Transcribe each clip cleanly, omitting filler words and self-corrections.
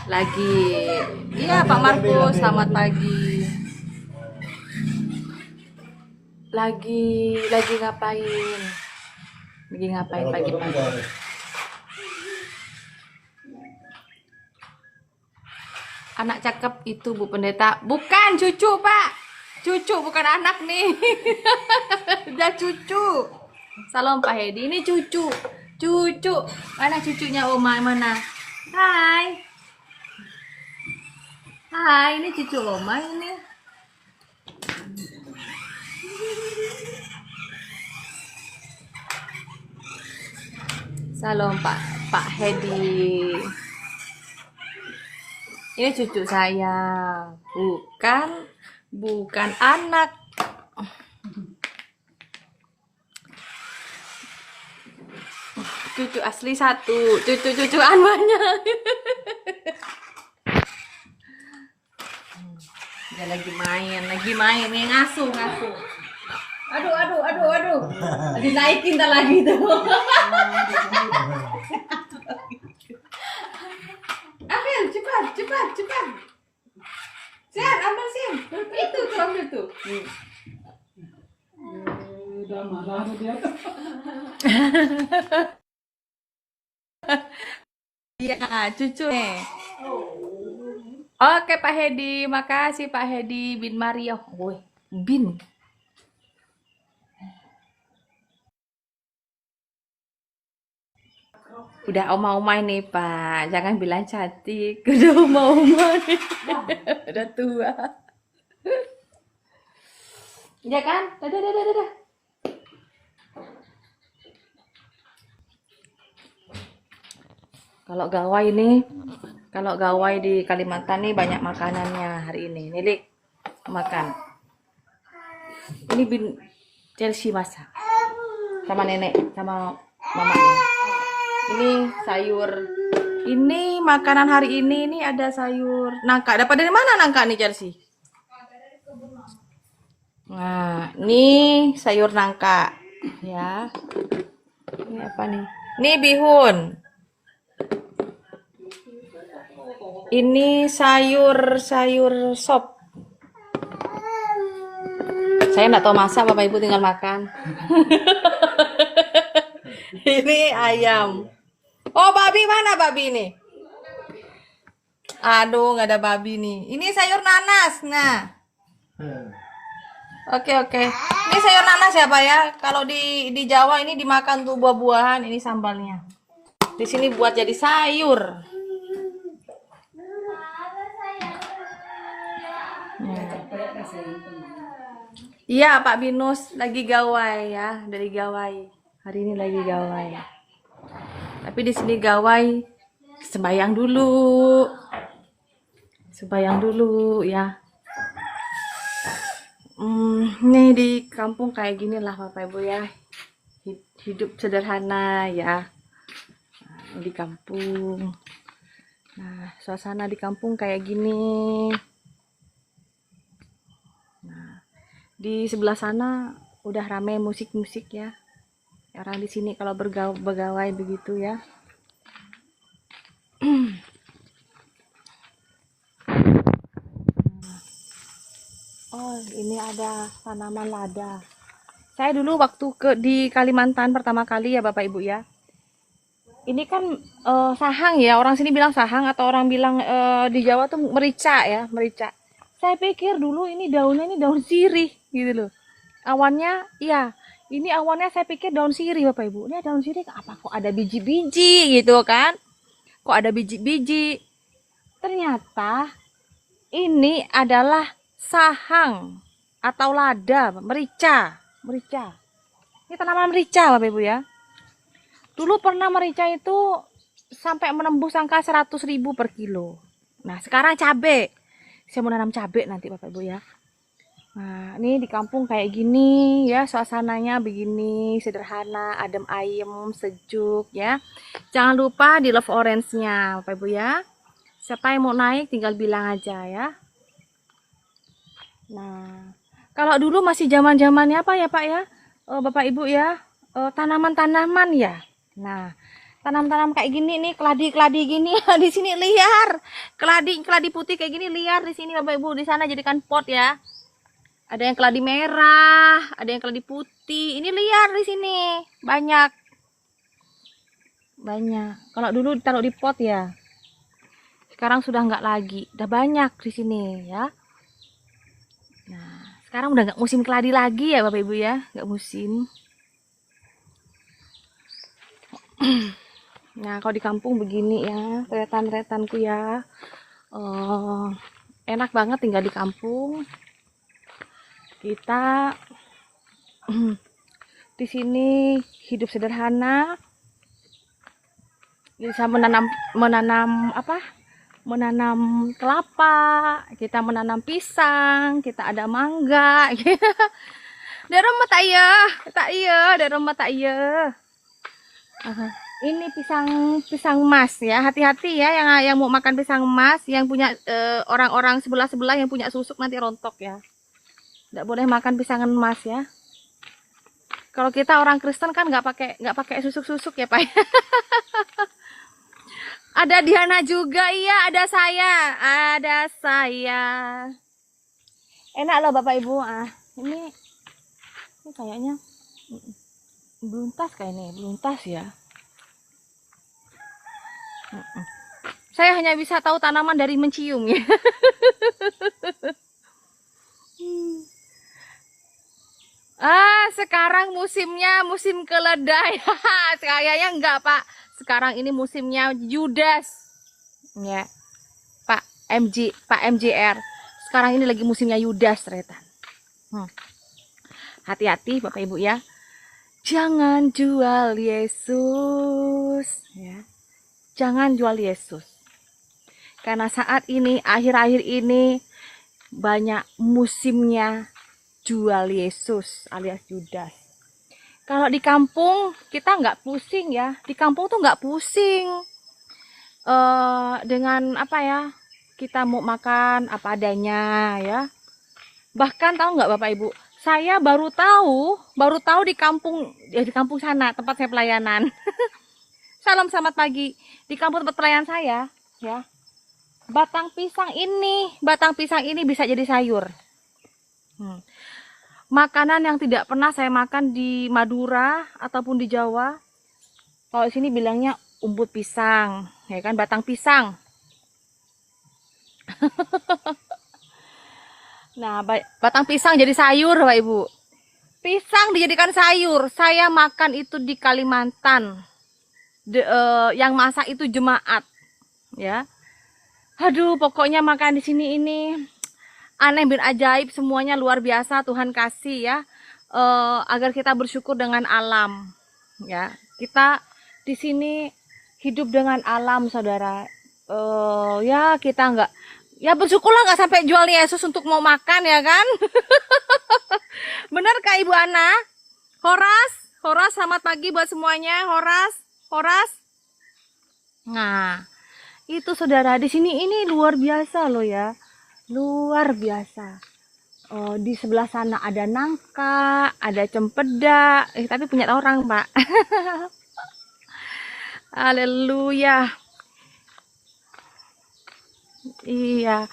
Lagi, iya Pak Markus, selamat pagi. Lagi ngapain? Lagi ngapain pagi-pagi? Anak cakep itu Bu Pendeta. Bukan cucu Pak. Cucu bukan anak nih. Udah cucu. Salam Pak Hedi. Ini cucu. Cucu. Mana cucunya Oma? Mana? Hai. Hai, ini cucu Oma ini. Salam Pak Hedi. Ini cucu saya, bukan anak. Cucu asli satu, cucu-cucuan banyak. Dia lagi main, ngasuh. Aduh. Dinaikin tak lagi tuh. Ambil, cepat. Sian, ambil Sian. Itu tuh, ambil tuh. Udah marah dia. Iya, cucu nih. Oke Pak Hedi, makasih Pak Hedi bin Mario. Woi, bin. Udah oma-oma ini Pak, jangan bilang cantik. Udah oma-oma nih. Udah tua. Ya kan? Dadah. Kalau gawai di Kalimantan nih banyak makanannya hari ini. Nilik makan. Ini bin Chelsea masak sama nenek sama mamanya. Ini sayur. Ini makanan hari ini ada sayur nangka. Dapat dari mana nangka nih Chelsea? Nah, ini sayur nangka ya. Ini apa nih? Ini bihun. Ini sayur sop. Saya nggak tahu masak, Bapak Ibu tinggal makan. Ini ayam. Oh, babi mana babi ini? Aduh, nggak ada babi nih. Ini sayur nanas. Nah. Oke. Ini sayur nanas ya, Pak ya. Kalau di Jawa ini dimakan tuh buah-buahan, ini sambalnya. Di sini buat jadi sayur. Iya, Pak Binus lagi gawai ya, dari gawai. Hari ini lagi gawai. Tapi di sini gawai sembayang dulu. Ya. Nih di kampung kayak gini lah Bapak Ibu ya. Hidup sederhana ya. Di kampung. Nah, suasana di kampung kayak gini. Nah, di sebelah sana udah rame musik-musik ya. Orang di sini kalau bergawai begitu ya. Oh, ini ada tanaman lada. Saya dulu waktu di Kalimantan pertama kali ya Bapak Ibu ya. Ini kan sahang ya, orang sini bilang sahang atau orang bilang di Jawa tuh merica ya, merica. Saya pikir dulu ini daunnya ini daun sirih gitu loh. Awannya, iya, ini awannya saya pikir daun sirih Bapak Ibu. Ini daun sirih apa kok ada biji-biji gitu kan? Kok ada biji-biji? Ternyata ini adalah sahang atau lada, merica. Ini tanaman merica Bapak Ibu ya. Dulu pernah merica itu sampai menembus angka 100.000 per kilo. Nah, sekarang cabai. Saya mau nanam cabai nanti Bapak Ibu ya. Nah, ini di kampung kayak gini ya, suasananya begini, sederhana, adem ayem, sejuk ya. Jangan lupa di love orange-nya Bapak Ibu ya. Siapa yang mau naik tinggal bilang aja ya. Nah, kalau dulu masih zaman-zamannya apa ya Pak ya? Bapak Ibu ya, tanaman-tanaman ya. Nah, tanam-tanam kayak gini nih, keladi-keladi gini di sini liar. Keladi putih kayak gini liar di sini Bapak Ibu. Di sana jadikan pot ya. Ada yang keladi merah, ada yang keladi putih. Ini liar di sini. Banyak. Banyak. Kalau dulu ditaruh di pot ya. Sekarang sudah nggak lagi. Udah banyak di sini ya. Nah, sekarang udah nggak musim keladi lagi ya Bapak Ibu ya. Nggak musim. Nah, kalau di kampung begini ya, retan-retanku ya. Enak banget tinggal di kampung. Kita di sini hidup sederhana. Bisa menanam apa? Menanam kelapa, kita menanam pisang, kita ada mangga. Dari rumah tak iya, dari rumah tak iya. Ini pisang emas ya, hati-hati ya yang mau makan pisang emas, yang punya orang-orang sebelah yang punya susuk nanti rontok ya. Nggak boleh makan pisang emas ya. Kalau kita orang Kristen kan nggak pakai susuk-susuk ya Pak. Ada Diana juga, iya ada saya. Enak loh Bapak Ibu. Ini kayaknya beluntas ya. Saya hanya bisa tahu tanaman dari mencium ya. Sekarang musimnya musim keledai. Kayaknya enggak Pak. Sekarang ini musimnya Judas. Ya. Pak MJR. Sekarang ini lagi musimnya Judas, Retan. Hati-hati Bapak Ibu ya. Jangan jual Yesus ya. Jangan jual Yesus. Karena saat ini, akhir-akhir ini banyak musimnya jual Yesus alias Judas. Kalau di kampung kita nggak pusing ya. Di kampung tuh nggak pusing dengan apa ya, kita mau makan apa adanya ya. Bahkan tahu nggak Bapak Ibu, saya baru tahu di kampung sana tempat saya pelayanan. Salam selamat pagi. Di kampung tempat pelayanan saya ya, batang pisang ini bisa jadi sayur. Makanan yang tidak pernah saya makan di Madura ataupun di Jawa. Kalau di sini bilangnya umbut pisang, ya kan, batang pisang. Nah, batang pisang jadi sayur, Bapak Ibu. Pisang dijadikan sayur. Saya makan itu di Kalimantan. Yang masak itu jemaat, ya. Aduh, pokoknya makan di sini ini aneh bin ajaib, semuanya luar biasa. Tuhan kasih ya, agar kita bersyukur dengan alam, ya. Kita di sini hidup dengan alam, saudara. Ya kita nggak, ya bersyukurlah nggak sampai jual Yesus untuk mau makan ya kan. Benar Kak Ibu Ana? Horas, selamat pagi buat semuanya. Horas. Nah, itu saudara, di sini ini luar biasa loh ya. Luar biasa. Di sebelah sana ada nangka, ada cempedak, tapi punya orang, Pak. Haleluya. Iya.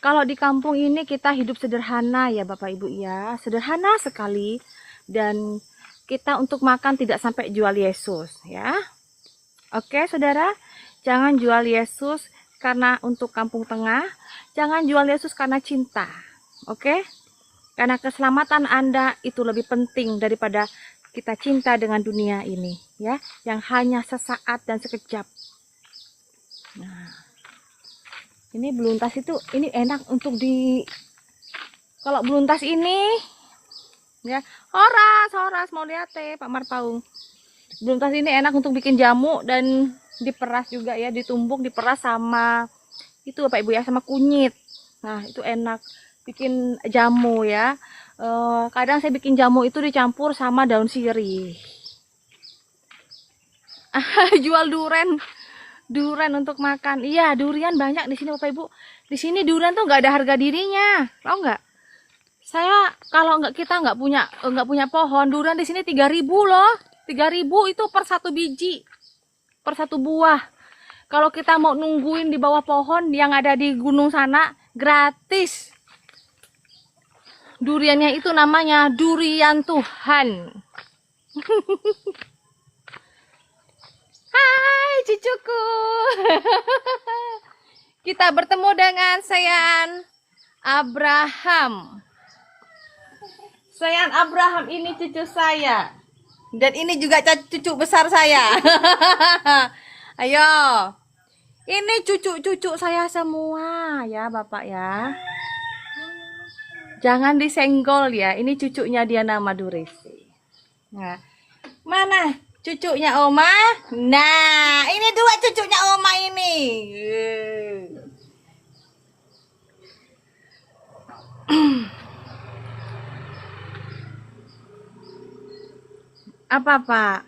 Kalau di kampung ini kita hidup sederhana ya Bapak Ibu ya. Sederhana sekali, dan kita untuk makan tidak sampai jual Yesus ya. Oke saudara, jangan jual Yesus karena untuk kampung tengah. Jangan jual Yesus karena cinta. Oke? Karena keselamatan Anda itu lebih penting daripada kita cinta dengan dunia ini ya, yang hanya sesaat dan sekejap. Nah, ini beluntas itu, ini enak untuk kalau beluntas ini ya. Horas mau lihat Pak Marpaung. Beluntas ini enak untuk bikin jamu dan diperas juga ya, ditumbuk, diperas sama itu Bapak Ibu ya, sama kunyit. Nah, itu enak bikin jamu ya. Kadang saya bikin jamu itu dicampur sama daun sirih. Jual duren untuk makan. Iya, durian banyak di sini Bapak Ibu. Di sini durian tuh nggak ada harga dirinya. Tahu nggak? Saya kalau kita nggak punya pohon durian di sini 3.000 loh. 3.000 itu per satu biji. per 1 buah. Kalau kita mau nungguin di bawah pohon yang ada di gunung sana, gratis. Duriannya itu namanya durian Tuhan. Hai cucuku. Kita bertemu dengan Sayan Abraham. Sayan Abraham ini cucu saya. Dan ini juga cucu besar saya. Ayo. Ini cucu-cucu saya semua ya Bapak ya. Jangan disenggol ya. Ini cucunya Diana Maduresi. Nah, mana cucunya Oma? Nah, ini 2 cucunya Oma ini. Apa Pak?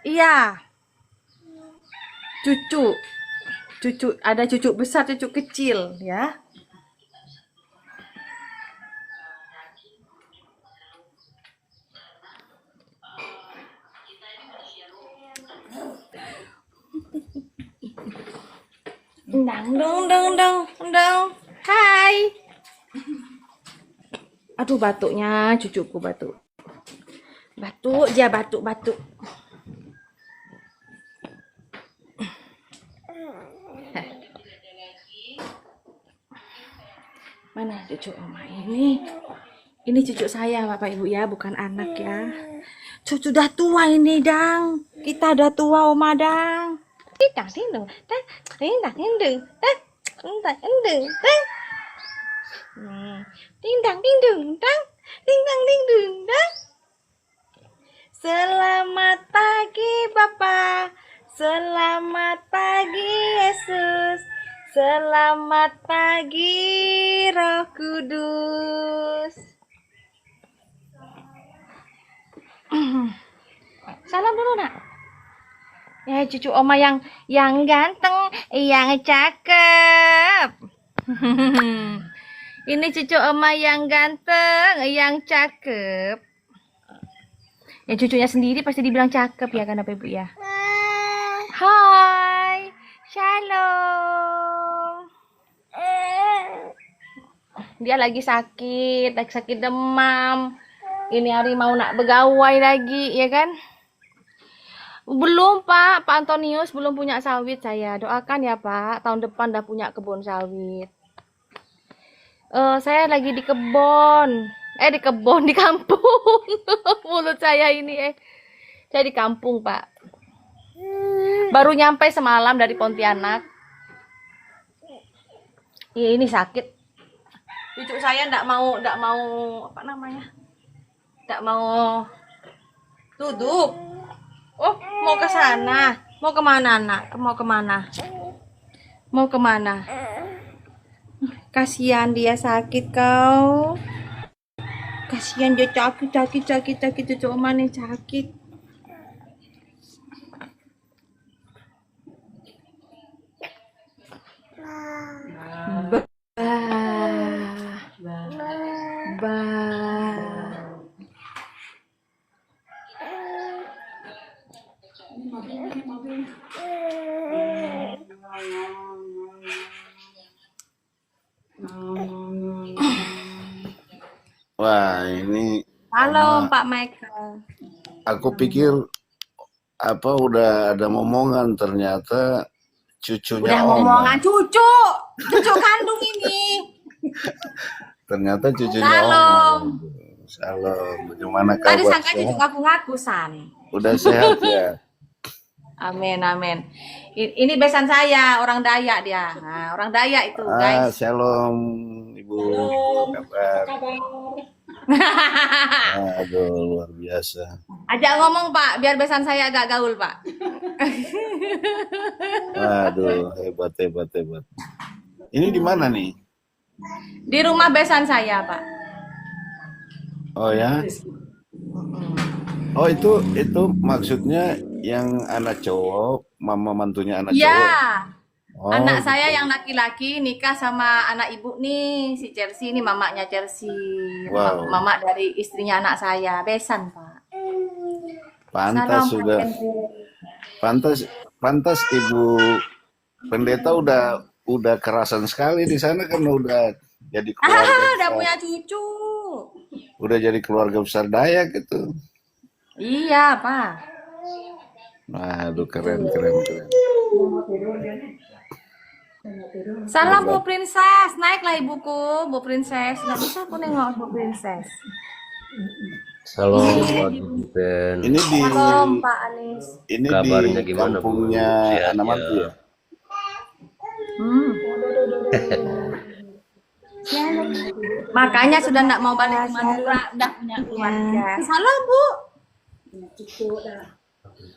Iya. Cucu ada cucu besar, cucu kecil ya. Dang. Hai. Aduh batuknya cucuku batuk. Batuk dia batuk. Mana cucu Oma ini? Ini cucu saya Bapak Ibu ya, bukan anak ya. Cucu udah tua ini, Dang. Kita udah tua, Oma, Dang. Dang. Selamat pagi, Bapak. Selamat pagi, Yesus. Selamat pagi, Roh Kudus. Salam dulu, Nak. Ya, cucu Oma yang ganteng, yang cakep. Ini cucu Oma yang ganteng, yang cakep. Ya, cucunya sendiri pasti dibilang cakep ya kan Bapak Ibu ya. Hai, shalom. Dia lagi sakit demam. Ini hari mau nak begawai lagi, ya kan? Belum Pak Antonius belum punya sawit saya. Doakan ya Pak, tahun depan dah punya kebun sawit. Saya lagi di kebun. Di kampung. Mulut saya ini Saya di kampung, Pak. Baru nyampe semalam dari Pontianak. Ini sakit. Cucu saya ndak mau apa namanya? Ndak mau duduk. Oh, mau ke sana. Mau kemana, Nak? Mau kemana? Mau kemana? Kasihan dia sakit kau. Kasihan dia sakit. Cucu Oma nih sakit. Wah, ini Halo Pak Michael. aku pikir udah ada momongan, ternyata cucunya Udah Oma. ngomongan cucu kandung ini. Ternyata cucunya Salam. Oma. Salam. Bagaimana Tadi kabar? sangka cucu ngaku-ngaku San. Udah sehat ya? Amin. Ini besan saya, orang Dayak dia. Nah, orang Dayak itu, guys. Shalom Ibu. Apa kabar? Aduh, luar biasa. Ajak ngomong Pak, biar besan saya agak gaul Pak. Aduh, hebat. Ini di mana nih? Di rumah besan saya Pak. Oh ya? Oh itu maksudnya yang anak cowok, mama mantunya anak Ya, cowok. Oh, anak saya gitu. yang laki-laki nikah sama anak ibu nih, si Chelsea ini mamanya Chelsea. Wow. Mama dari istrinya anak saya, besan Pak. Pantas Salam, sudah. Pak Henry. Pantas pantas Ibu Pendeta udah kerasan sekali di sana karena udah jadi keluarga Udah besar, punya cucu. udah jadi keluarga besar Dayak gitu. Iya, Pak. Waduh, keren, keren, keren. Salam Bu Princess, naiklah ibuku, Bu Princess. Nggak bisa aku nengok Bu Princess. Salam Pak Dupen. Ini di Salam Pak Anis. ini Kabarnya di gimana, Bu? kampungnya Sehat Anak Mantu ya? ya. Hmm. Makanya sudah nggak mau balik ke Madura, udah punya keluarga. Salam Bu. Udah punya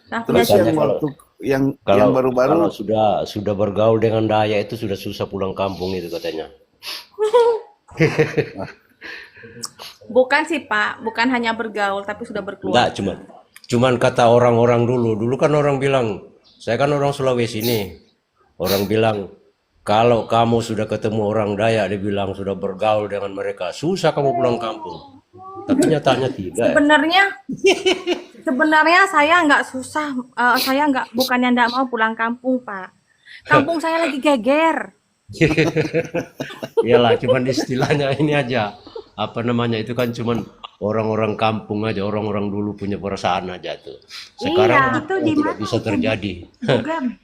Terus yang Katanya waktu yang Kalau baru-baru kalau sudah bergaul dengan Dayak itu sudah susah pulang kampung itu katanya. Bukan sih Pak, bukan hanya bergaul tapi sudah berkeluarga. Enggak, cuman kata orang-orang dulu. Dulu kan orang bilang, saya kan orang Sulawesi nih. Orang bilang kalau kamu sudah ketemu orang Dayak, dia bilang sudah bergaul dengan mereka, susah kamu pulang kampung. Tapi nyatanya tidak. Sebenarnya saya nggak susah, saya nggak bukannya nggak mau pulang kampung Pak. Kampung saya lagi geger. Iyalah, cuman istilahnya ini aja. Apa namanya itu kan cuman orang-orang kampung aja, orang-orang dulu punya perasaan aja tuh. Sekarang Iya, itu tidak bisa terjadi.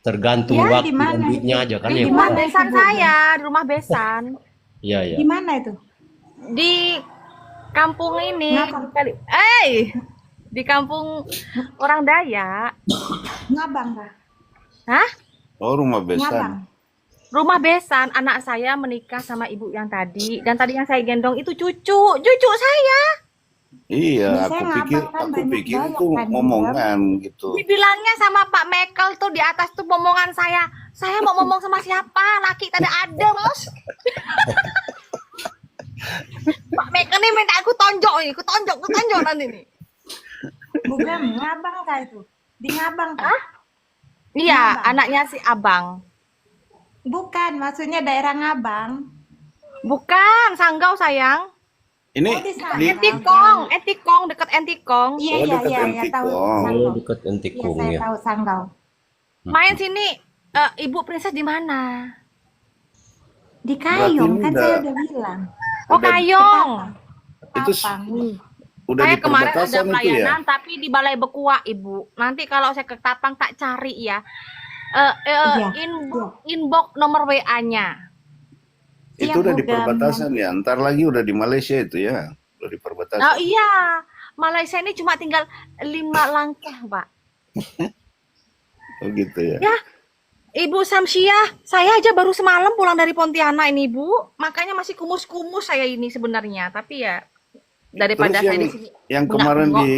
Tergantung Ya, waktu di mana dan duitnya aja kan di ya. rumah Bu? besan saya, di rumah besan. Iya, iya. Di mana itu? Di kampung ini, Ngabang. di kampung orang Dayak. Ngabang kah? Hah? oh rumah Ngabang. besan. Rumah besan, anak saya menikah sama ibu yang tadi, dan tadi yang saya gendong itu cucu saya. Iya, Biasanya ngabang kan aku banyak pikir Dayak itu kan, ngomongan gitu. Dibilangnya sama Pak Mekel tuh di atas tuh momongan saya. Saya mau ngomong sama siapa? Laki tadi ada, Bos. Pak Mekel nih minta aku tonjok nanti nih. Bukan ngabang kah itu? Di ngabang kah? Iya, Ngabang. anaknya si Abang. Bukan, maksudnya daerah Ngabang. Bukan, Sanggau sayang. Ini Oh, di sana. di Entikong, dekat Entikong. Iya, Oh, iya, dekat iya, iya, Entikong. tahu Oh, Sanggau. dekat Iya, Entikung saya ya. tahu Sanggau. Main sini, Ibu Princess di mana? Di Kayong, ini kan udah- saya udah bilang. Oh, Udah- Kayong. itu Tapang. udah Saya di kemarin ada perbatasan itu ya. pelayanan tapi di Balai Bekua, Ibu. Nanti kalau saya ke Tapang tak cari ya. Iya, Inbox nomor WA-nya. Itu udah di Udah perbatasan ya. Ntar lagi udah di Malaysia itu ya. Udah di perbatasan. Oh iya, Malaysia ini cuma tinggal 5 langkah, Pak. Oh gitu ya. Ya, Ibu Samsiah, saya aja baru semalam pulang dari Pontianak ini, Bu. Makanya masih kumus-kumus saya ini sebenarnya. Tapi ya daripada Terus saya yang di sini. yang nggak kemarin nengok. di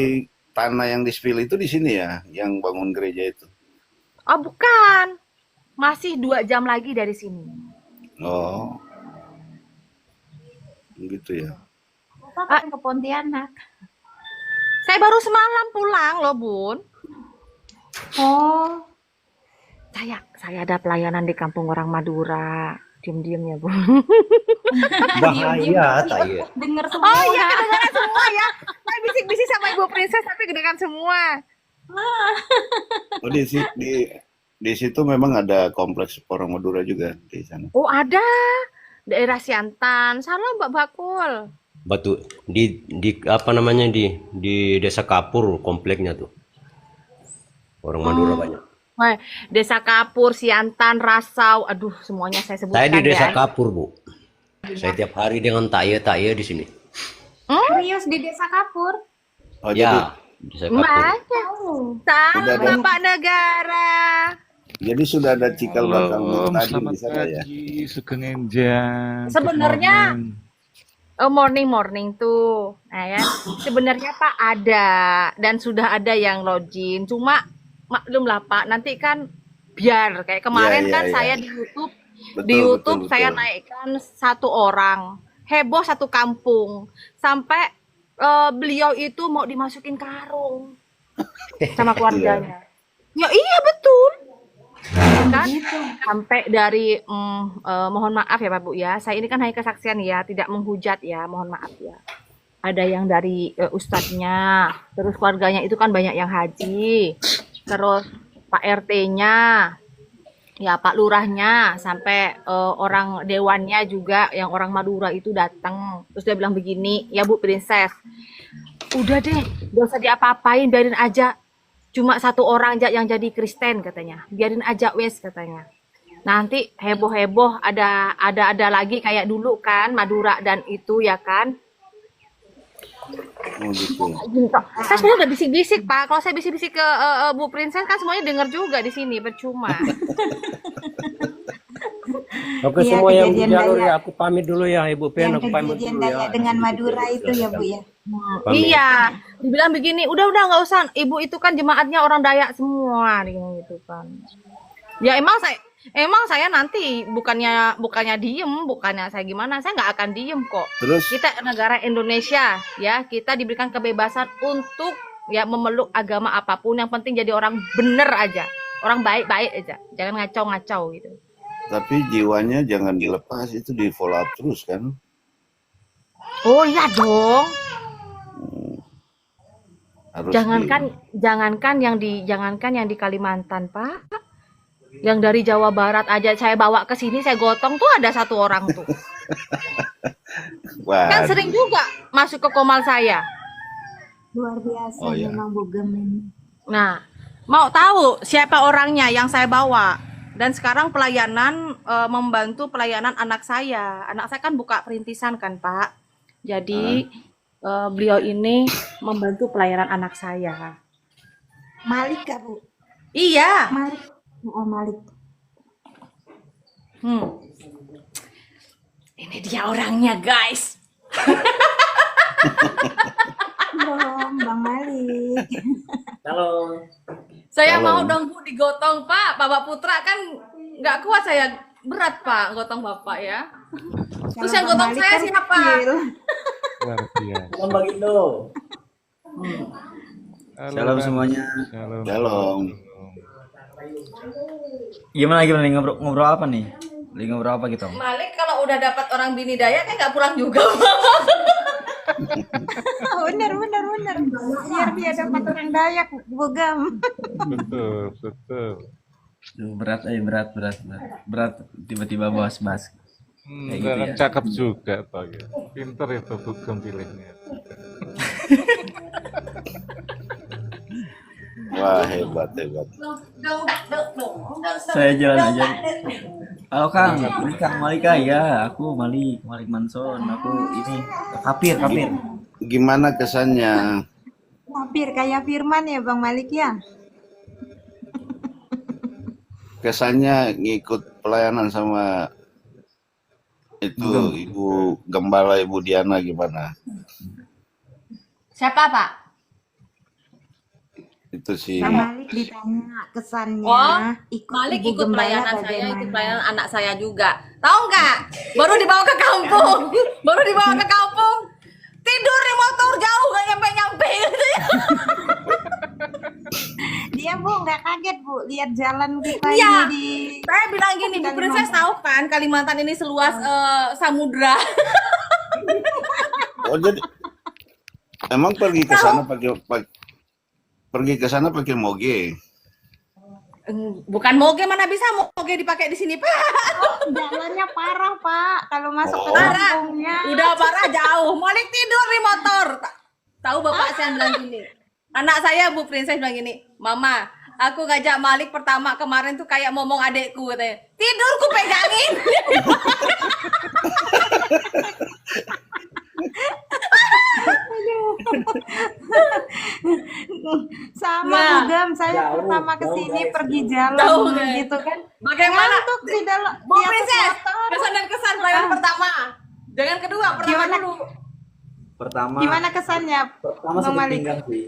tanah yang di-spill itu di sini ya, yang bangun gereja itu. Oh, bukan. Masih 2 jam lagi dari sini. Oh. Gitu ya. Kapan ke Pontianak? Saya baru semalam pulang loh, Bun. Oh, Saya ada pelayanan di kampung orang Madura. Diam-diam ya, Bu. Bahaya tak ya. denger semua. Oh iya, kedengaran semua ya. Saya bisik-bisik sama Ibu Princess tapi kedengaran semua. Oh di situ memang ada kompleks orang Madura juga di sana. Oh, ada. Daerah Siantan. Salam Mbak Bakul. Batu di apa namanya di Desa Kapur kompleknya tuh. Orang Madura banyak. Wah, Desa Kapur, Siantan, Rasau. Aduh, semuanya saya sebutkan Saya di Desa ya. Kapur, Bu. Saya tiap hari dengan takya di sini. Serius di Desa Kapur? Oh jadi Ya, Desa Kapur. Mana? Salam Udah ada. Bapak Negara. jadi sudah ada cikal bakal Halo, tadi selamat di sana ya. pagi, Sugeng Enjang. Sebenarnya- Good morning. Morning tuh. Nah ya, sebenarnya Pak ada dan sudah ada yang login. Cuma maklum lah Pak, nanti kan biar kayak kemarin Iya, kan iya, saya iya. di YouTube, Betul, betul, saya betul. naikkan 1 orang, heboh 1 kampung, sampai beliau itu mau dimasukin karung sama keluarganya. Ya iya betul. Kan sampai dari mohon maaf ya Pak Bu ya, saya ini kan hanya kesaksian ya, tidak menghujat ya, mohon maaf ya. Ada yang dari ustadznya, terus keluarganya itu kan banyak yang haji, terus Pak RT-nya, ya Pak Lurahnya, sampai orang dewannya juga yang orang Madura itu datang. Terus dia bilang begini, ya Bu Princess, udah deh, gak usah diapa-apain, biarin aja. Cuma satu orang aja yang jadi Kristen katanya, biarin aja wes katanya. Nanti heboh-heboh ada lagi kayak dulu kan Madura dan itu ya kan. Oh gitu. Saya sebenarnya udah bisik-bisik Pak. Kalau saya bisik-bisik ke Bu Princess kan semuanya dengar juga di sini, percuma. Oke, Iya, semua yang di kejadian jalur Dayak. ya, aku pamit dulu ya Ibu Pen, Yang aku pamit kejadian dulu ya. Dayak dengan Madura itu ya Bu ya. Pamit. Iya, dibilang begini, udah nggak usah. Ibu itu kan jemaatnya orang Dayak semua, gitu kan. Ya emang saya nanti bukannya diem, bukannya saya gimana, saya nggak akan diem kok. Terus Kita negara Indonesia, ya kita diberikan kebebasan untuk ya memeluk agama apapun. Yang penting jadi orang bener aja, orang baik-baik aja, jangan ngacau-ngacau gitu. tapi jiwanya jangan dilepas, itu di follow up terus kan. Oh iya dong. Harus Jangankan yang di Kalimantan, Pak. Yang dari Jawa Barat aja saya bawa ke sini, saya gotong tuh ada satu orang tuh. Wah, Kan sering juga masuk ke komal saya. Luar biasa Oh, iya. memang Bugem ini. Nah, mau tahu siapa orangnya yang saya bawa? Dan sekarang pelayanan membantu pelayanan anak saya. Anak saya kan buka perintisan kan, Pak. Jadi beliau ini membantu pelayanan anak saya. Malik kah Bu? Iya. Malik. Oh Malik. Ini dia orangnya, guys. Dong, Bang Malik. Halo. Saya Halo. mau dong Bu digotong, Pak. Bapak Putra kan nggak kuat, saya berat Pak gotong Bapak ya. Terus yang Bang gotong Malik saya kan siapa? kecil. Luar biasa. Salam Bang Indo. Halo, Salam Bang. semuanya. Shalom. Shalom. Gimana nih ngobrol apa nih? Lagi ngobrol apa gitu? Malik kalau udah dapat orang bini Dayak kan nggak pulang juga Pak. bener. Biar dia dapat orang Dayak Bugem. Betul. Duh, berat tiba-tiba bahas. Kayak gitu Dan ya. cakep juga toh ya. Pinter itu Bugem pilihnya. Wah, hebat. Saya jalan aja. Halo Kang, ini Kang Malika ya. Aku Malik Manson. Aku ini Kapir. Gimana kesannya? Hampir kayak Firman ya Bang Malik ya. Kesannya ngikut pelayanan sama itu Ibu Gembala, Ibu Diana gimana? Siapa Pak? Itu sih. Bang Malik ditanya kesannya Oh, ikut Malik Ibu ikut Gembala pelayanan saya, bagaimana? ikut pelayanan anak saya juga. Tahu nggak? Baru dibawa ke kampung, tidur di motor jauh nggak nyampe gitu ya. Dia Bu nggak kaget Bu lihat jalan kita Iya. ini di Saya bilang gini, Bu Princess tahu kan Kalimantan ini seluas samudra. Oh, jadi emang pergi ke sana pakai moge. Bukan moge, mana bisa moge dipakai di sini Pak? jalannya parah Pak kalau masuk ke Parah. kampungnya. Udah parah jauh. Malik tidur di motor. Tahu bapak saya bilang gini. Anak saya Bu Princess bilang gini, Mama, aku ngajak Malik pertama kemarin tuh kayak ngomong adekku katanya. Tidurku pegangin. Sama Nah, Bugem, saya pertama kesini pergi jalan Jauh, guys. gitu kan. Bagaimana? Ngantuk di dalam Bu di atas Princess, motor. kesan dan kesan pelayanan pertama. Dengan kedua, pertama Gimana? dulu. Pertama Gimana kesannya Bang sakit Malik? pinggang sih.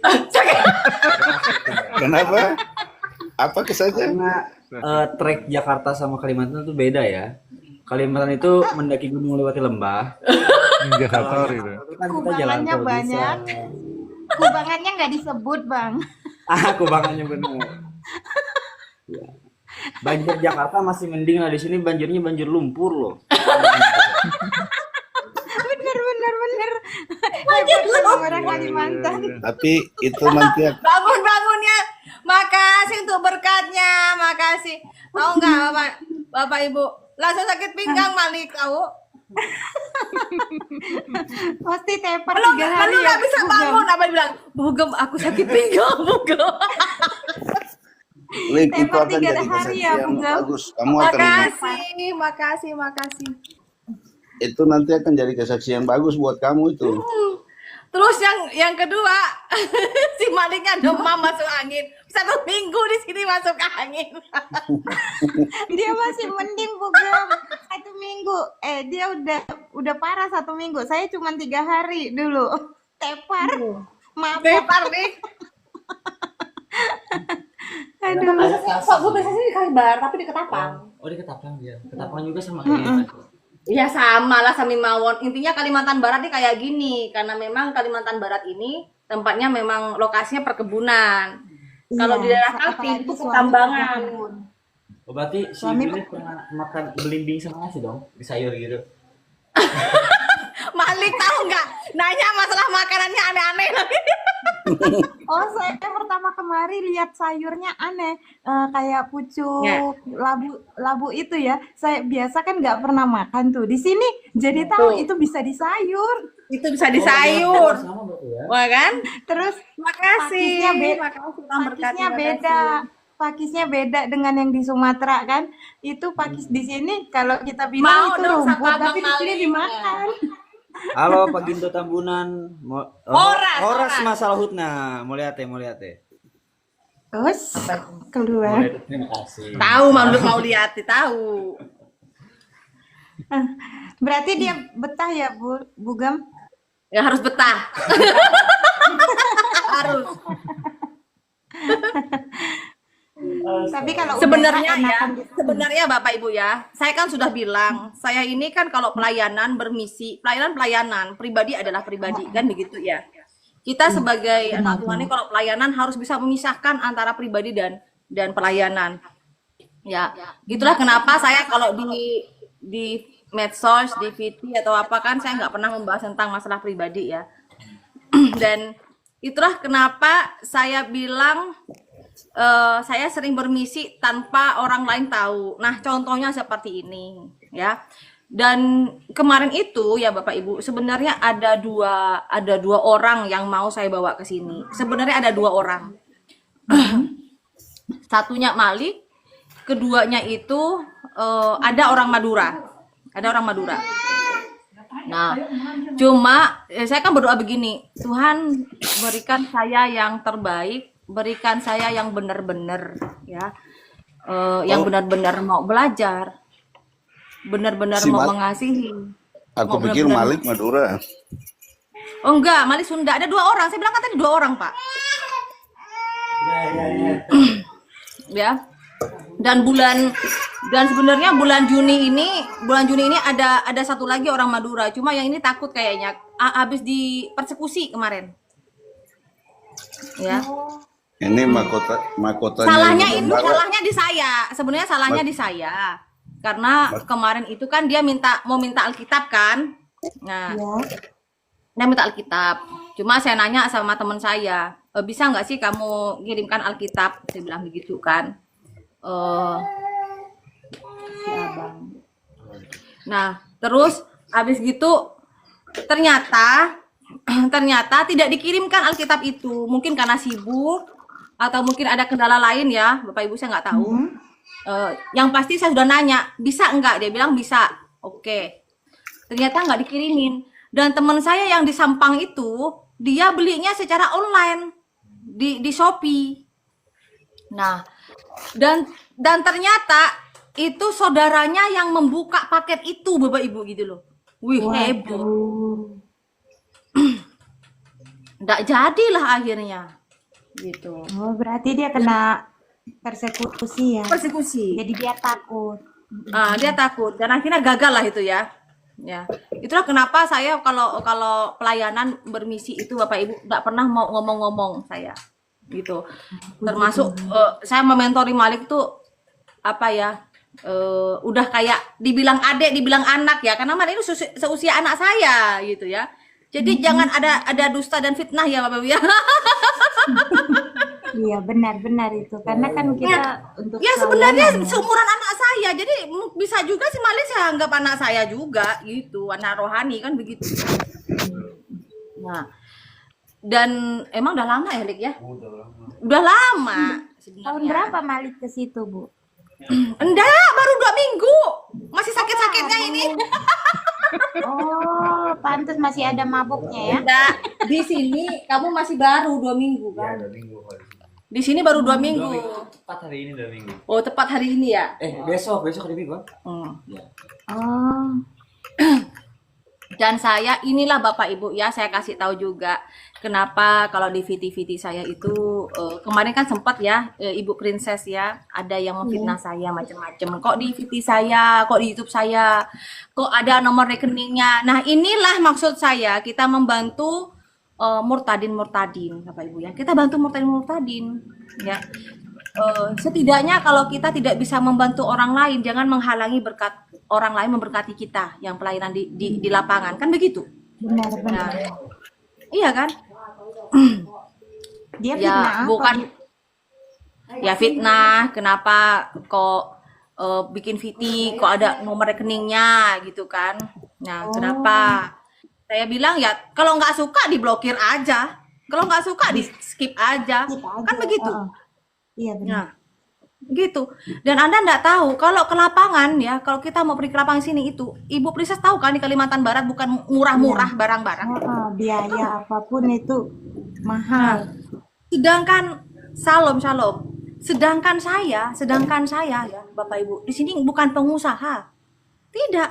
Kenapa? Apa kesannya? Karena trek Jakarta sama Kalimantan itu beda ya. Kalimantan itu mendaki gunung lewati lembah. Indikator itu. Itu kan kita jalan Kubangannya tol banyak. bisa. Kubangannya nggak disebut Bang. Kubangannya bener. Ya. Banjir Jakarta masih mending lah, di sini banjirnya banjir lumpur loh. bener. Hebat Bang orang Kalimantan. Tapi itu nanti Bangun-bangunnya Makasih untuk berkatnya, makasih. Tahu nggak Bapak Ibu? Langsung sakit pinggang Malik tahu. Pasti tepar Belum 3 hari ya. nggak bisa bangun. Apa bilang? Bugem, aku sakit pinggang, Bugem. Lik, itu Tepar akan 3 jadi hari kesaksian ya, Bugem. bagus. Kamu akan Makasih. itu nanti akan jadi kesaksian bagus buat kamu itu. Terus yang kedua, si Maliknya demam masuk angin. 1 minggu di sini masuk angin. Dia masih mending Bugem 1 minggu. Dia udah parah 1 minggu. Saya cuma 3 hari dulu. Tepar. Maaf. Tepar nih. Aduh. Pak, gue biasanya di Kalbar, tapi di Ketapang. Oh, di Ketapang dia. Ketapang juga sama kayak gitu. Ya sama lah Sami Mawon. Intinya Kalimantan Barat nih kayak gini, karena memang Kalimantan Barat ini tempatnya memang lokasinya perkebunan. Kalau di daerah Kaltim itu pertambangan. Oh, berarti si Suami Billy pernah makan belimbing sama nasi dong di sayur gitu. Malik tahu nggak? Nanya masalah makanannya aneh-aneh. Oh, saya pertama kemari lihat sayurnya aneh, kayak pucuk, Ya. labu itu ya. Saya biasa kan nggak pernah makan tuh. Di sini jadi tahu Tuh. itu bisa di sayur. Itu bisa di sayur. Sama berarti ya. Wah kan? Terus Makasih. pakisnya beda. Makasih Bang Berkat, Pakisnya terima beda. kasih. Pakisnya beda dengan yang di Sumatera kan. Itu pakis di sini kalau kita Mau bilang itu dong rumput, sama tapi Bang di sini Malik. dimakan. Halo Pak Ginto Tambunan. Horas masalah hutna. Mau lihat ya. Terus keluar. Terima kasih. Tahu mau lihat, tahu. Berarti dia betah ya, Bugem? Ya harus betah. Harus. Tapi kalau Sebenarnya udah ya, enakan gitu. sebenarnya Bapak Ibu ya, saya kan sudah bilang, saya ini kan kalau pelayanan bermisi, pelayanan pribadi adalah pribadi kan begitu ya. Kita sebagai anak Tuhan ini kalau pelayanan harus bisa memisahkan antara pribadi dan pelayanan. Ya, gitulah kenapa saya kalau di medsos, di VT atau apa kan saya nggak pernah membahas tentang masalah pribadi ya. Dan itulah kenapa saya bilang saya sering bermisi tanpa orang lain tahu. Nah, contohnya seperti ini, ya. Dan kemarin itu ya Bapak Ibu, sebenarnya ada dua orang yang mau saya bawa ke sini. Sebenarnya ada 2 orang. Satunya Malik, keduanya itu ada orang Madura. Ada orang Madura. Nah, cuma saya kan berdoa begini, Tuhan berikan saya yang terbaik, berikan saya yang benar-benar ya, yang benar-benar mau belajar, benar-benar Si mau Mal- mengasihi. Aku Mau pikir benar-benar- Malik Madura. Oh enggak, Malik Sunda, ada 2 orang. Saya bilang kan tadi 2 orang Pak. Ya. Dan sebenarnya bulan Juni ini ada satu lagi orang Madura. Cuma yang ini takut kayaknya habis dipersekusi kemarin. Ya. Ini mahkotanya. Salahnya di saya. Sebenarnya salahnya di saya. Karena kemarin itu kan dia mau minta Alkitab kan. Nah, dia minta Alkitab. Cuma saya nanya sama teman saya, bisa nggak sih kamu kirimkan Alkitab? Saya bilang begitu kan. Si abang. Nah, terus habis gitu ternyata tidak dikirimkan Alkitab itu. Mungkin karena sibuk atau mungkin ada kendala lain ya, Bapak Ibu, saya nggak tahu. Yang pasti saya sudah nanya, bisa enggak? Dia bilang bisa. Oke. Ternyata nggak dikirimin. Dan teman saya yang di Sampang itu, dia belinya secara online di Shopee. Nah, dan ternyata itu saudaranya yang membuka paket itu, Bapak Ibu, gitu loh. Wih, heboh. Nggak jadilah akhirnya. Gitu. Oh, berarti dia kena persekusi ya. Persekusi. Jadi dia takut. Dia takut dan akhirnya gagal lah itu ya. Ya, itulah kenapa saya kalau pelayanan bermisi itu Bapak Ibu nggak pernah mau ngomong-ngomong saya, gitu. Termasuk saya mementori Malik tuh apa ya, udah kayak dibilang adik, dibilang anak ya, karena Malik itu seusia anak saya gitu ya. Jadi jangan ada dusta dan fitnah ya Bapak Ibu ya. Iya, benar-benar itu. Karena kan kita untuk Ya sebenarnya pelayanan ya. seumuran anak saya, jadi bisa juga si Malik saya anggap anak saya juga gitu, anak rohani kan begitu. Nah, dan emang udah lama ya, Lik ya? Udah lama Tahun sebenarnya. berapa Malik ke situ, Bu? Enggak, baru 2 minggu. Masih sakit-sakitnya ini. Oh, pantas masih ada mabuknya ya. Enggak, di sini kamu masih baru 2 minggu kan? Di sini baru 2 minggu. Tepat hari ini 2 minggu. Oh, tepat hari ini ya? Besok hari minggu. Hmm. Oh, Dan saya inilah Bapak Ibu ya, saya kasih tahu juga kenapa kalau di VT-VT saya itu kemarin kan sempat ya Ibu Princess ya, ada yang memfitnah saya macam-macam. Kok di VT saya, kok di YouTube saya, kok ada nomor rekeningnya. Nah, inilah maksud saya, kita membantu murtadin-murtadin Bapak Ibu ya. Kita bantu murtadin-murtadin ya. Setidaknya kalau kita tidak bisa membantu orang lain, jangan menghalangi berkat orang lain memberkati kita yang pelayanan di lapangan, kan begitu? benar-benar. Nah, iya kan? Dia Ya fitnah apa? bukan ya fitnah, kenapa kok bikin VT, kok ada nomor rekeningnya gitu kan? Nah, kenapa? Saya bilang ya kalau nggak suka diblokir aja, kalau nggak suka di skip aja, Gitu aja. kan begitu. Heeh. Iya benar. Nah, gitu. Dan Anda enggak tahu kalau ke lapangan ya, kalau kita mau pergi ke lapangan sini itu, Ibu Princess tahu kan di Kalimantan Barat bukan murah-murah barang-barang. Heeh, biaya apapun itu mahal. Sedangkan Shalom, sedangkan saya ya Bapak Ibu, di sini bukan pengusaha. Tidak.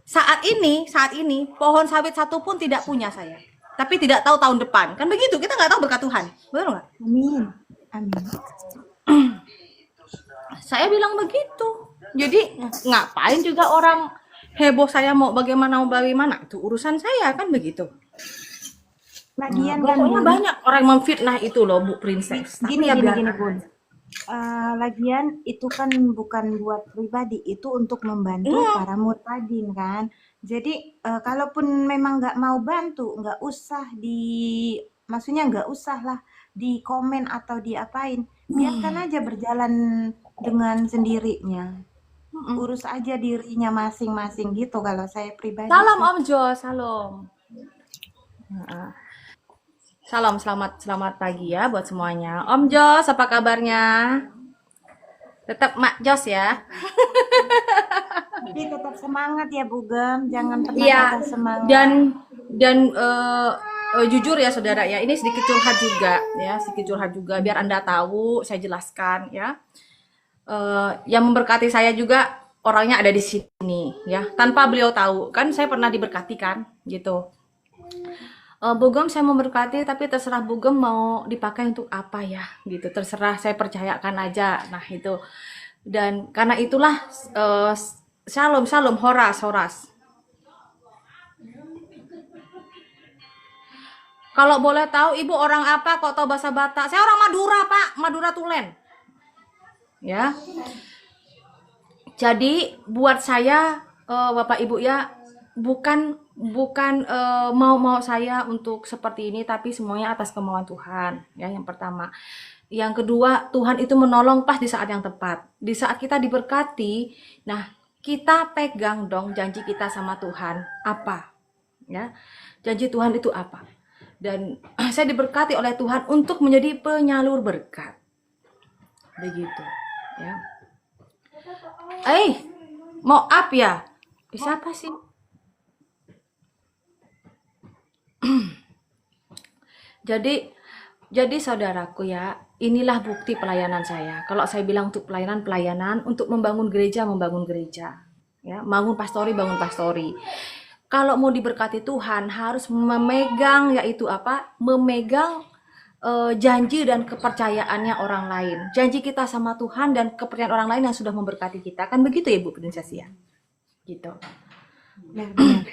Saat ini pohon sawit satu pun tidak punya saya. Tapi tidak tahu tahun depan. Kan begitu, kita nggak tahu berkat Tuhan. Betul nggak? Amin. Amin. Saya bilang begitu. Jadi ngapain juga orang heboh saya mau bagaimana itu urusan saya kan begitu. Lagian kan Pokoknya Bun, banyak orang yang memfitnah itu loh Bu Princess. gini Tapi ya gini biar- gini Bun. Lagian itu kan bukan buat pribadi, itu untuk membantu para murtadin kan. Jadi kalaupun memang nggak mau bantu, nggak usah maksudnya nggak usah lah di komen atau diapain. Biarkan aja berjalan dengan sendirinya. Urus aja dirinya masing-masing gitu kalau saya pribadi Salam sih. Om Jo, salam. Heeh. Salam, selamat pagi ya buat semuanya. Om Jos, apa kabarnya? Tetap Mak Jos ya. Jadi tetap semangat ya Bugem, jangan pernah Iya. patah semangat. Dan jujur ya saudara ya, ini sedikit curhat juga biar Anda tahu, saya jelaskan ya. Yang memberkati saya juga orangnya ada di sini ya, tanpa beliau tahu kan saya pernah diberkati kan gitu. Bugem saya memberkati tapi terserah Bugem mau dipakai untuk apa ya gitu, terserah, saya percayakan aja. Nah itu, dan karena itulah shalom horas. Kalau boleh tahu Ibu orang apa kok tahu bahasa Batak? Saya orang Madura Pak, Madura Tulen. Ya. Jadi buat saya Bapak Ibu ya, bukan mau saya untuk seperti ini, tapi semuanya atas kemauan Tuhan ya, yang pertama. Yang kedua, Tuhan itu menolong pas di saat yang tepat. Di saat kita diberkati, nah kita pegang dong janji kita sama Tuhan apa ya, janji Tuhan itu apa. Dan saya diberkati oleh Tuhan untuk menjadi penyalur berkat begitu ya. Mau up ya? Siapa sih? Jadi saudaraku ya, inilah bukti pelayanan saya. Kalau saya bilang untuk pelayanan, untuk membangun gereja, ya, bangun pastori. Kalau mau diberkati Tuhan harus memegang, yaitu apa? Memegang janji dan kepercayaannya orang lain. Janji kita sama Tuhan dan kepercayaan orang lain yang sudah memberkati kita. Kan begitu ya Bu Princess ya? Gitu. Benar-benar.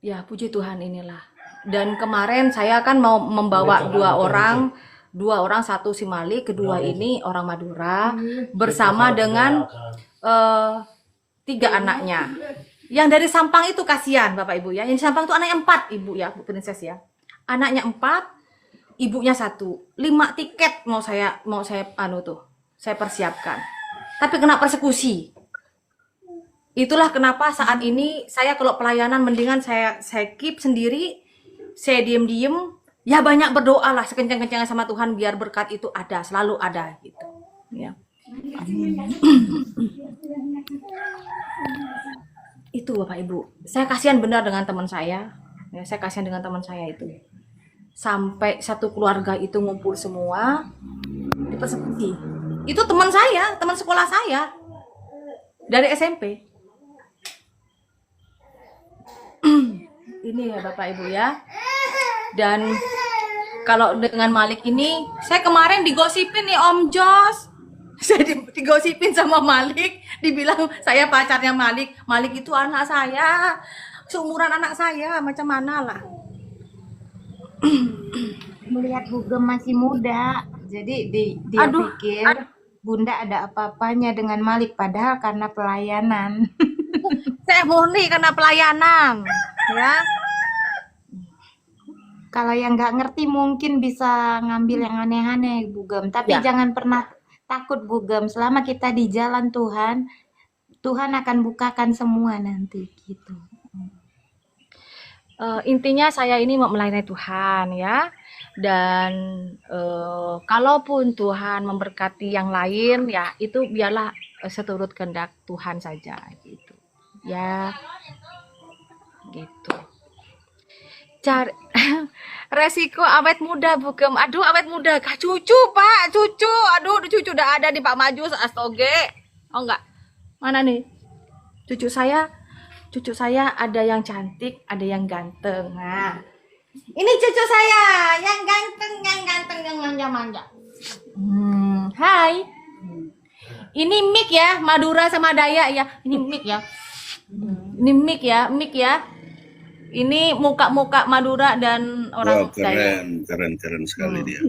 Ya, puji Tuhan inilah. Dan kemarin saya kan mau membawa dua orang, satu si Mali, kedua ini orang Madura, bersama dengan 3 anaknya. Yang dari Sampang itu kasihan Bapak Ibu ya. Yang di Sampang itu anaknya 4 Ibu ya, Bu Princess ya. anaknya 4, ibunya 1. 5 tiket mau saya saya persiapkan. Tapi kena persekusi. Itulah kenapa saat ini saya kalau pelayanan mendingan saya keep sendiri, saya diem-diem, ya banyak berdoa lah sekencang-kencangnya sama Tuhan biar berkat itu ada, selalu ada gitu. Ya. Itu Bapak Ibu. Saya kasihan benar dengan teman saya. Ya, saya kasihan dengan teman saya itu. Sampai satu keluarga itu ngumpul semua di persekusi. Itu teman saya, teman sekolah saya dari SMP. Ini ya Bapak Ibu ya. Dan kalau dengan Malik ini, saya kemarin digosipin nih Om Jos. Saya digosipin sama Malik, dibilang saya pacarnya Malik. Malik itu anak saya, seumuran anak saya, macam mana lah. Melihat Bugem masih muda, jadi dia pikir Bunda ada apa-apanya dengan Malik, padahal karena pelayanan. Saya murni karena pelayanan, ya. Kalau yang nggak ngerti mungkin bisa ngambil yang aneh-aneh Bugem, tapi Ya. jangan pernah takut Bugem. Selama kita di jalan Tuhan, Tuhan akan bukakan semua nanti gitu. Intinya saya ini mau melayani Tuhan ya. Dan kalaupun Tuhan memberkati yang lain ya itu biarlah seturut kehendak Tuhan saja gitu. Ya. Gitu. Cari resiko awet muda Bugem. Aduh awet muda kah cucu Pak, cucu. Aduh cucu udah ada di Pak Majus astoge. Oh enggak. Mana nih? Cucu saya ada yang cantik, ada yang ganteng. Nah, Ini cucu saya yang ganteng, yang manja-manja. hai. Ini Mik ya, Madura sama Dayak ya. Ini Mik ya. Ini Mik ya. Ini muka-muka Madura dan orang Wah, Dayak. keren sekali dia.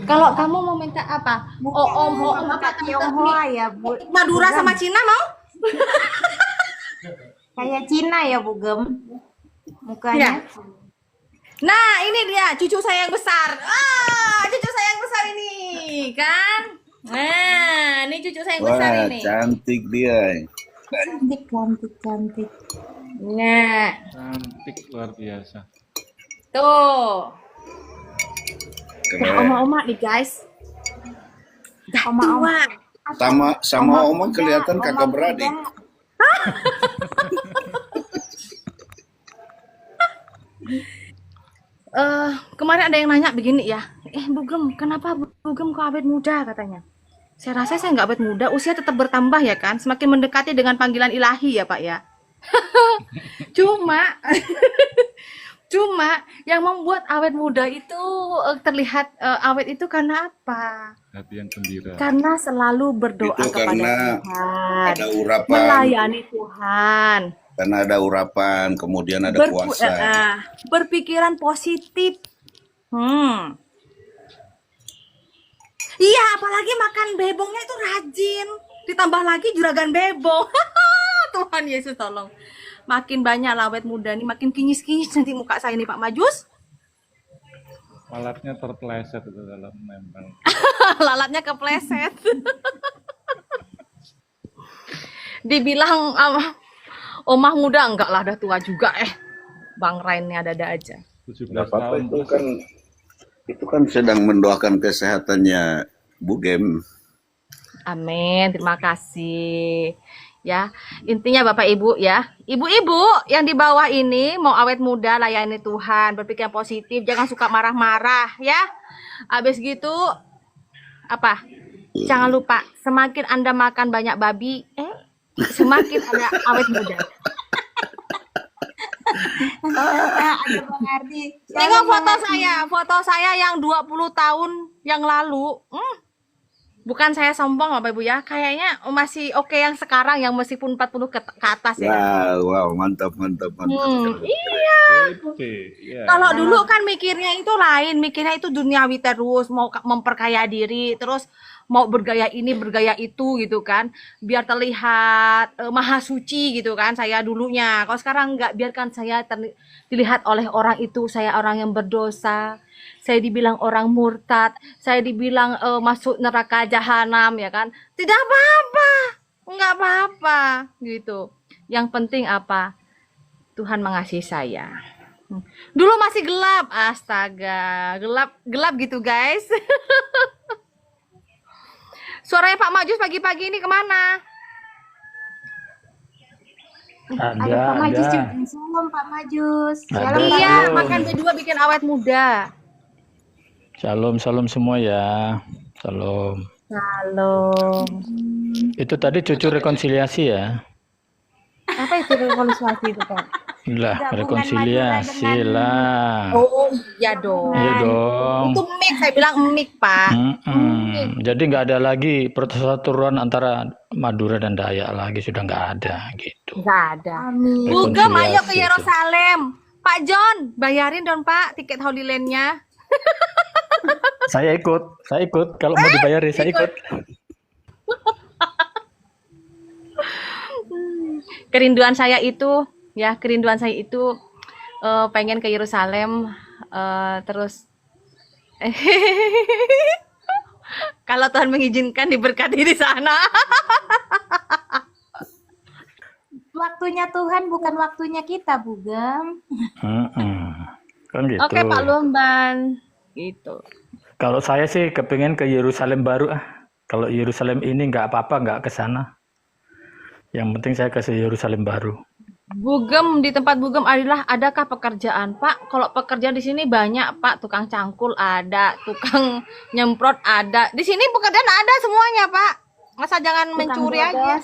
Kalau kamu mau minta apa? Om apa Tionghoa ya, Bu. Madura sama Cina mau? Kayak Cina ya, Bugem. Mukanya. Nah, ini dia cucu saya yang besar. Cucu saya yang besar ini, kan? Nah, ini cucu saya yang besar Wah, ini. cantik dia. Cantik. Nah, Cantik luar biasa. tuh. Keren. Oma-oma nih, guys. Oma-oma. Sama Oma kelihatan kakak beradik. Kemarin ada yang nanya begini ya. Bugem, kenapa Bugem kok awet muda katanya? Saya rasa saya nggak awet muda, usia tetap bertambah ya kan, semakin mendekati dengan panggilan ilahi ya Pak ya. Cuma yang membuat awet muda itu terlihat awet itu karena apa? Hati yang gembira. Karena selalu berdoa Itu kepada karena Tuhan, ada urapan, melayani Tuhan, karena ada urapan, kemudian ada puasa. berpikiran positif. Iya, apalagi makan bebongnya itu rajin. Ditambah lagi juragan bebong. Tuhan Yesus tolong. Makin banyak awet muda nih, makin kinyis-kinyis nanti muka saya nih Pak Majus. Alatnya terpeleset itu dalam nempel. Lalatnya kepleset. Dibilang omah muda, enggak lah, udah tua juga Bang Rainnya ada-ada aja. 17 Nggak apa-apa, tahun. itu kan sedang mendoakan kesehatannya Bugem. Amin, terima kasih. Ya, intinya Bapak Ibu ya. Ibu-ibu yang di bawah ini mau awet muda, layani Tuhan, berpikir positif, jangan suka marah-marah ya. Habis gitu apa? Jangan lupa, semakin Anda makan banyak babi, semakin Anda awet muda. Ada Bang Ardi. Tengok foto saya yang 20 tahun yang lalu. Bukan saya sombong Bapak Ibu ya, kayaknya masih oke yang sekarang yang meskipun 40 ke atas ya. Wow, mantap. Iya. Iya. Kalau dulu kan mikirnya itu lain, mikirnya itu duniawi terus, mau memperkaya diri, terus mau bergaya ini bergaya itu gitu kan, biar terlihat maha suci gitu kan saya dulunya. Kalau sekarang enggak, biarkan saya dilihat oleh orang itu saya orang yang berdosa, saya dibilang orang murtad, saya dibilang masuk neraka jahanam ya kan, tidak apa-apa, nggak apa-apa gitu. Yang penting apa, Tuhan mengasihi saya. Dulu masih gelap, astaga, gelap gitu guys. Suaranya Pak Majus pagi-pagi ini kemana? Ada Pak Majus juga. Shalom Pak Majus. Shalom Pak Iya, Majus. makan B2 bikin awet muda. Shalom, shalom semua ya. Shalom. Halo. Itu tadi cucu rekonsiliasi ya. Apa itu rekonsiliasi itu Pak? Lah, Gabungan rekonsiliasi Madura dengan- lah. Oh iya dong. Iya dong. Itu mic, saya bilang mic Pak. Jadi nggak ada lagi persatuan antara Madura dan Dayak lagi, sudah nggak ada gitu. Nggak ada. Amin. Bugem ayo ke Rekonsiliasi itu. Yerusalem. Pak John, bayarin dong Pak tiket Holy Land-nya. Saya ikut. Kalau mau dibayarin, saya ikut. Kerinduan saya itu pengen ke Yerusalem, terus kalau Tuhan mengizinkan diberkati di sana. Waktunya Tuhan bukan waktunya kita, Bugem. Kan gitu. Oke Pak Lumban, gitu. Kalau saya sih kepingin ke Yerusalem baru. Kalau Yerusalem ini nggak apa-apa, nggak ke sana. Yang penting saya ke Yerusalem baru. Bugem, di tempat Bugem adakah pekerjaan Pak? Kalau pekerjaan di sini banyak Pak, tukang cangkul ada, tukang nyemprot ada. Di sini pekerjaan ada semuanya Pak. Masa jangan mencuri aja.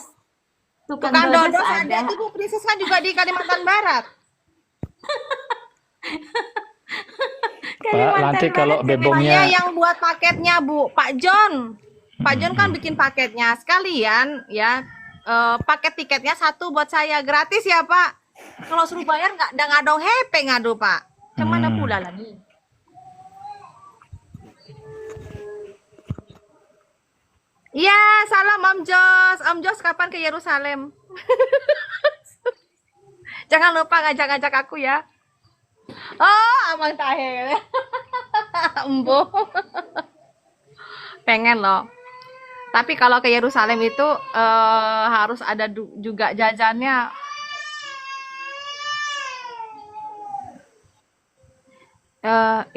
Tukang dodos ada. Itu Bu Princess kan juga di Kalimantan Barat. Pak, nanti kalau Saya bebongnya yang buat paketnya Bu, Pak John. Pak John kan bikin paketnya sekalian ya. Paket tiketnya satu buat saya gratis ya Pak. Kalau suruh bayar nggak ada ngadong hepe ngadu Pak. Kemana pula lah nih? Iya, salam Om Jos. Om Jos kapan ke Yerusalem? Jangan lupa ngajak-ngajak aku ya. Oh, Amang Tahir. Embo. Pengen loh. Tapi kalau ke Yerusalem itu harus ada juga jajannya.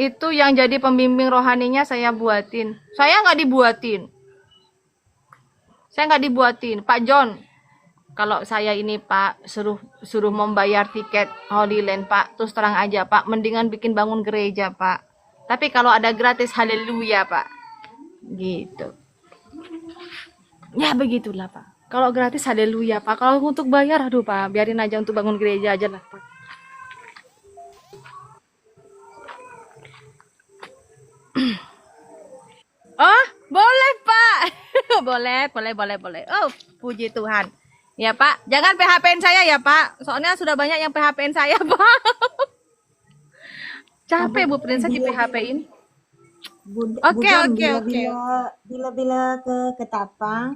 Itu yang jadi pembimbing rohaninya saya buatin. Saya nggak dibuatin. Pak John, kalau saya ini Pak suruh membayar tiket Holy Land Pak, terus terang aja Pak, mendingan bikin bangun gereja Pak. Tapi kalau ada gratis, haleluya Pak. Gitu. Ya begitulah Pak. Kalau gratis haleluya Pak. Kalau untuk bayar aduh Pak, biarin aja untuk bangun gereja aja lah Pak. Oh, boleh Pak. boleh. Oh, puji Tuhan. Ya Pak, jangan PHP-in saya ya Pak. Soalnya sudah banyak yang PHP-in saya Pak. Capek Bu Princess di PHP-in. Oke. Bila ke Ketapang,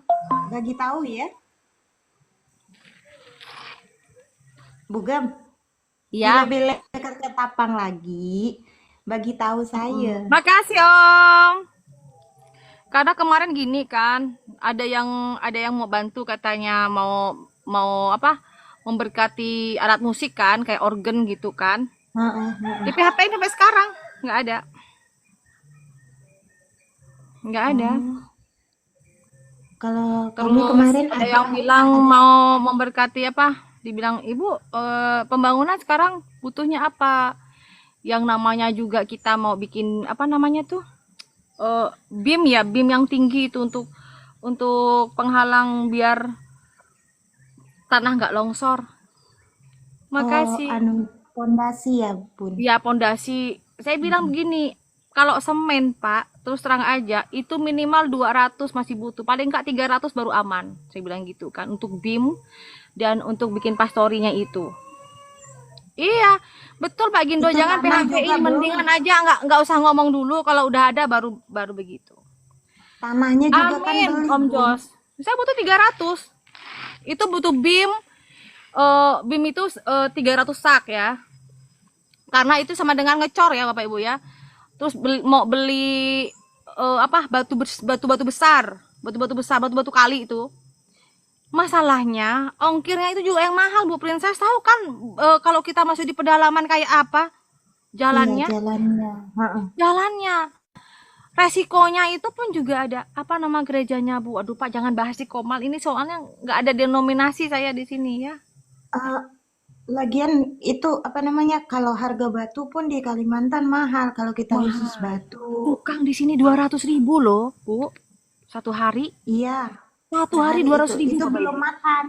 bagi tahu ya. Bugem. Ya. Bila ke Ketapang lagi, bagi tahu saya. Makasih Om. Karena kemarin gini kan, ada yang mau bantu katanya mau apa? Memberkati alat musik kan, kayak organ gitu kan. Di PHP-in sampai sekarang nggak ada. Kalau kami Terus kemarin ada yang bilang mau memberkati apa? Dibilang Ibu, pembangunan sekarang butuhnya apa? Yang namanya juga kita mau bikin apa namanya tuh? BIM yang tinggi itu untuk penghalang biar tanah nggak longsor. Makasih. pondasi ya, Bun. Ya pondasi. Saya bilang begini, kalau semen Pak, terus terang aja, itu minimal 200 masih butuh. Paling nggak 300 baru aman. Saya bilang gitu kan, untuk BIM dan untuk bikin pastorinya itu. Iya, betul Pak Gindo, Itu jangan tanah PHP-in, juga, Bro. mendingan aja nggak usah ngomong dulu, kalau udah ada baru begitu. Tanahnya juga kan Amin, beli, Om Bun. Jos. Saya butuh 300. Itu butuh BIM. BIM itu 300 sak ya. Karena itu sama dengan ngecor ya Bapak Ibu ya. Terus mau beli batu-batu besar, batu-batu kali itu. Masalahnya ongkirnya itu juga yang mahal Bu Princess. Tahu kan kalau kita masuk di pedalaman kayak apa jalannya? Iya, jalannya. Heeh. Jalannya. Resikonya itu pun juga ada apa nama gerejanya Bu. Aduh Pak, jangan bahas di Komal ini soalnya nggak ada denominasi saya di sini ya. Eh, Lagian itu apa namanya? Kalau harga batu pun di Kalimantan mahal kalau kita khusus batu. Tukang di sini 200.000 loh Bu. Satu hari. Iya, Satu hari sehari 200.000 itu Bapak belum Ibu. makan.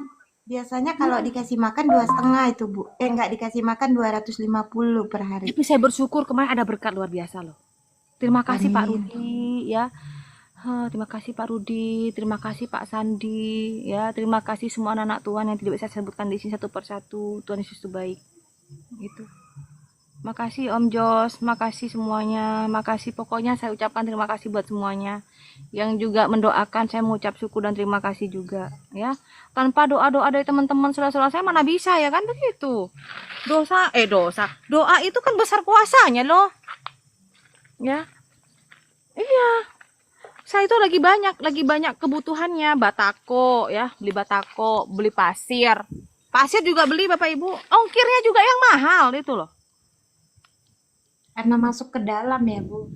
Biasanya kalau dikasih makan 2,5 itu Bu. Nggak dikasih makan 250 per hari. Tapi saya bersyukur kemarin ada berkat luar biasa loh. Terima kasih Pak Amin. Rudi ya. Terima kasih Pak Rudi, terima kasih Pak Sandi ya, terima kasih semua anak-anak Tuhan yang tidak bisa saya sebutkan di sini satu persatu. Tuhan Yesus itu baik. Gitu. Makasih Om Jos, makasih semuanya, makasih pokoknya saya ucapkan terima kasih buat semuanya. Yang juga mendoakan saya mengucap syukur dan terima kasih juga ya. Tanpa doa-doa dari teman-teman saudara-saudara saya mana bisa ya kan begitu. Doa itu kan besar kuasanya loh. Ya. Iya. Saya itu lagi banyak kebutuhannya, batako ya, beli batako, beli pasir. Pasir juga beli Bapak Ibu. Ongkirnya juga yang mahal itu loh. Karena masuk ke dalam ya Bu.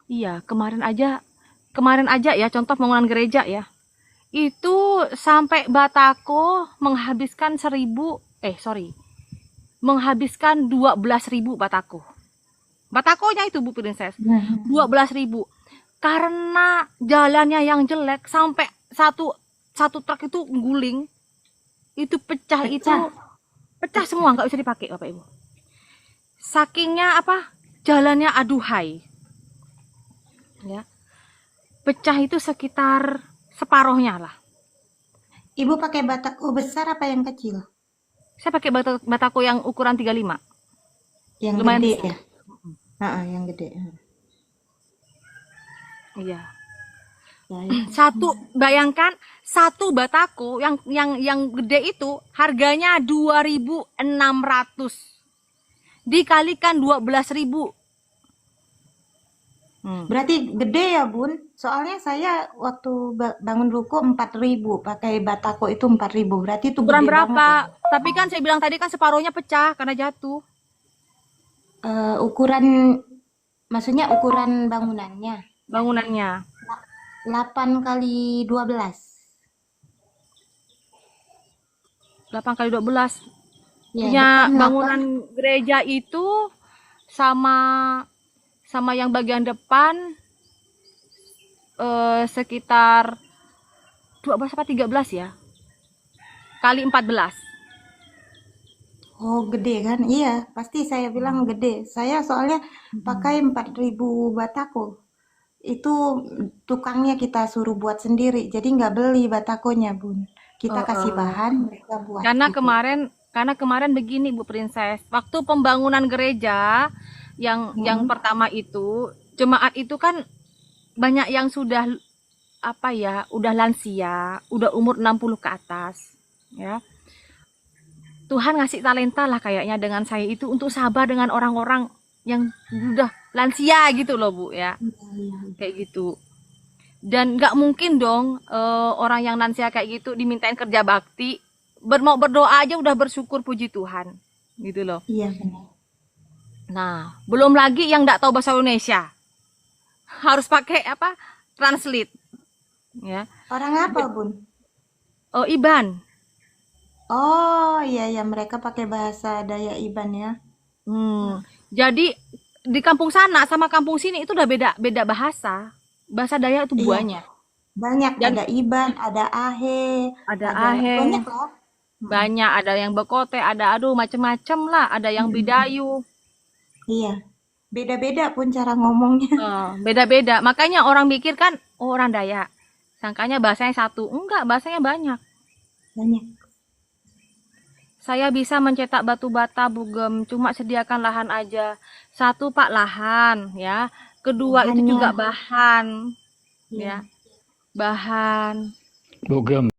Iya, kemarin aja ya contoh bangunan gereja ya. Itu sampai batako menghabiskan menghabiskan 12.000 batako. Batakonya itu Bu Princess. 12.000. Karena jalannya yang jelek sampai satu truk itu guling, itu pecah. Semua nggak bisa dipakai Bapak Ibu. Sakingnya jalannya aduhai ya, pecah itu sekitar separohnya lah. Ibu pakai batako besar apa yang kecil? Saya pakai batako yang ukuran 35. Yang Lumayan gede besar. ya? Yang gede. Iya. Baik. Bayangkan satu batako yang gede itu harganya 2.600 dikalikan 12.000. Berarti gede ya Bun? Soalnya saya waktu bangun ruko 4.000 pakai batako itu 4.000. Berarti itu Ukuran gede berapa? banget ya. Tapi kan saya bilang tadi kan separuhnya pecah karena jatuh. Maksudnya ukuran bangunannya Bangunannya 8 kali 12. 8 kali 12. Ya, Punya depan bangunan gereja itu sama yang bagian depan sekitar 12 apa 13 ya, kali 14. Oh, gede kan? Iya, pasti saya bilang gede. Saya soalnya pakai 4.000 batako. Itu tukangnya kita suruh buat sendiri. Jadi nggak beli batakonya, Bun. Kita kasih bahan, mereka buat Karena gitu. kemarin begini Bu Princess, waktu pembangunan gereja yang pertama itu, jemaat itu kan banyak yang sudah udah lansia, udah umur 60 ke atas, ya. Tuhan ngasih talenta lah kayaknya dengan saya itu untuk sabar dengan orang-orang yang udah lansia gitu loh Bu ya, kayak gitu. Dan nggak mungkin dong orang yang lansia kayak gitu dimintain kerja bakti, mau berdoa aja udah bersyukur puji Tuhan gitu loh. Iya, benar. Nah, belum lagi yang nggak tahu bahasa Indonesia, harus pakai translate, ya. Orang apa, Bun? Iban. Oh, iya ya, mereka pakai bahasa Dayak Iban ya. Jadi di kampung sana sama kampung sini itu udah beda bahasa. Bahasa Dayak itu Iya. banyak. Banyak, ada Iban, ada Ahe, Ada Ahe. banyak lah. Banyak, ada yang Bekote, ada macem-macem lah, ada yang Bidayu. Iya. Beda-beda pun cara ngomongnya. Beda-beda. Makanya orang mikir kan, orang Dayak. Sangkanya bahasanya satu. Enggak, bahasanya banyak. Banyak. Saya bisa mencetak batu bata Bugem, cuma sediakan lahan aja. Satu Pak lahan, ya. Kedua itu Bahannya. juga bahan, Iya. ya. bahan. Bugem.